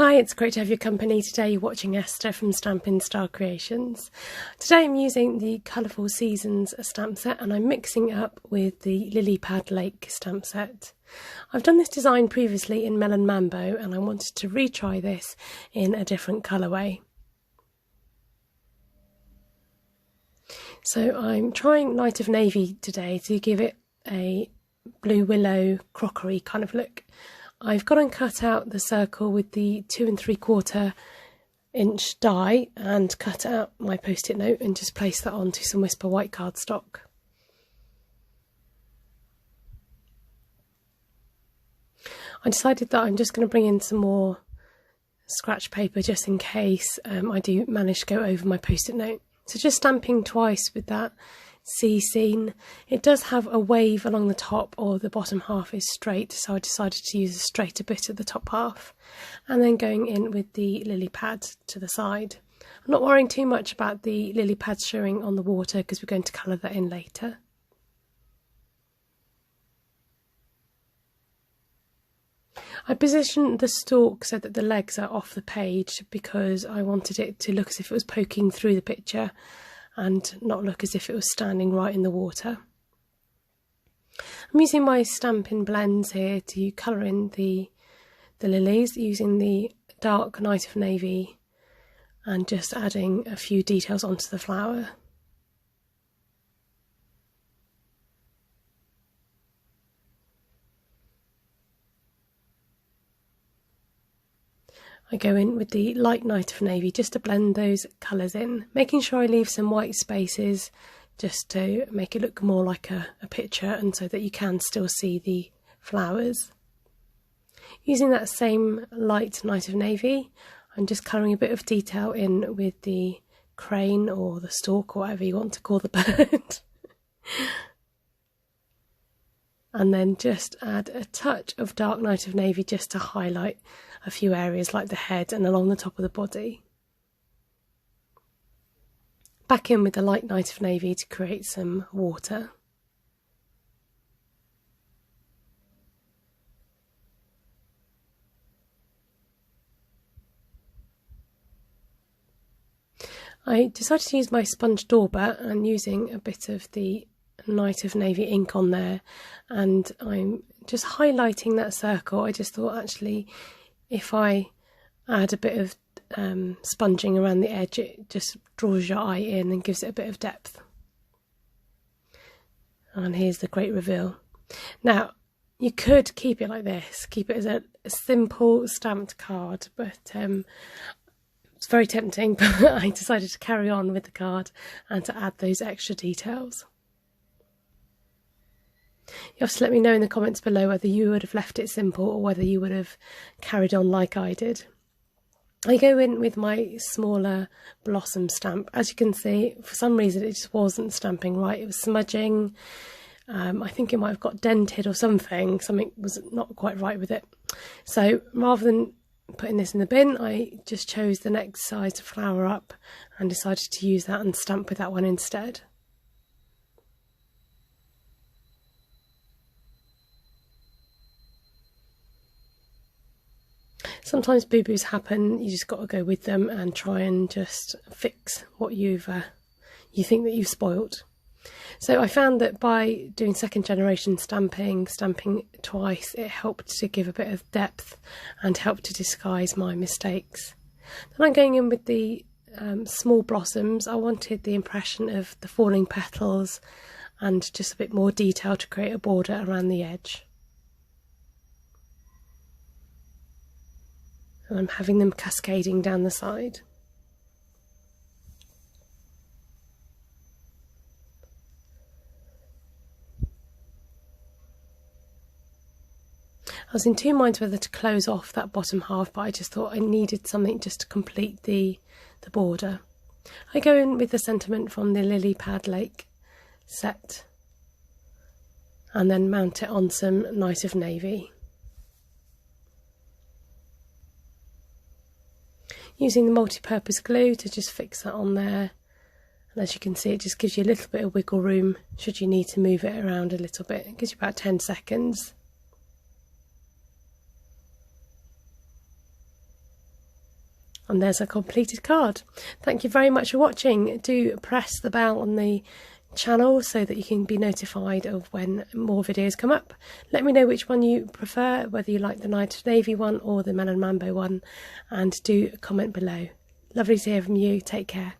Hi, it's great to have your company. Today you're watching Esther from Stampin Star Creations. Today I'm using the Colourful Seasons stamp set and I'm mixing it up with the Lilypad Lake stamp set. I've done this design previously in Melon Mambo and I wanted to retry this in a different colourway. So I'm trying Night of Navy today to give it a blue willow crockery kind of look. I've gone and cut out the circle with the 2 3/4 inch die and cut out my post-it note and just placed that onto some Whisper white cardstock. I decided that I'm just going to bring in some more scratch paper just in case I do manage to go over my post-it note. So just stamping twice with that sea scene. It does have a wave along the top, or the bottom half is straight, so I decided to use a straighter bit at the top half, and then going in with the lily pad to the side. I'm not worrying too much about the lily pads showing on the water because we're going to colour that in later. I positioned the stalk so that the legs are off the page because I wanted it to look as if it was poking through the picture and not look as if it was standing right in the water. I'm using my Stampin blends here to colour in the lilies using the dark Night of Navy and just adding a few details onto the flower. I go in with the light Night of Navy just to blend those colours in, making sure I leave some white spaces just to make it look more like a picture and so that you can still see the flowers. Using that same light Night of Navy, I'm just colouring a bit of detail in with the crane or the stalk or whatever you want to call the bird. And then just add a touch of dark Night of Navy just to highlight a few areas like the head and along the top of the body. Back in with the light Night of Navy to create some water. I decided to use my sponge Dauber and using a bit of the Night of Navy ink on there, and I'm just highlighting that circle. I just thought actually if I add a bit of sponging around the edge, it just draws your eye in and gives it a bit of depth. And here's the great reveal. Now you could keep it like this, keep it as a simple stamped card, but it's very tempting, but I decided to carry on with the card and to add those extra details. You have to let me know in the comments below whether you would have left it simple or whether you would have carried on like I did. I go in with my smaller blossom stamp. As you can see, for some reason it just wasn't stamping right. It was smudging. I think it might have got dented or something. Something was not quite right with it. So rather than putting this in the bin, I just chose the next size flower up and decided to use that and stamp with that one instead. Sometimes boo-boos happen, you just got to go with them and try and just fix what you think that you've spoilt. So I found that by doing second generation stamping twice, it helped to give a bit of depth and helped to disguise my mistakes. Then I'm going in with the small blossoms. I wanted the impression of the falling petals and just a bit more detail to create a border around the edge. And I'm having them cascading down the side. I was in two minds whether to close off that bottom half, but I just thought I needed something just to complete the border. I go in with the sentiment from the Lilypad Lake set and then mount it on some Night of Navy. Using the multi-purpose glue to just fix that on there, and as you can see it just gives you a little bit of wiggle room should you need to move it around a little bit. It gives you about 10 seconds. And there's a completed card. Thank you very much for watching. Do press the bell on the channel so that you can be notified of when more videos come up. Let me know which one you prefer, whether you like the Night of Navy one or the Melon Mambo one, and do comment below. Lovely to hear from you. Take care.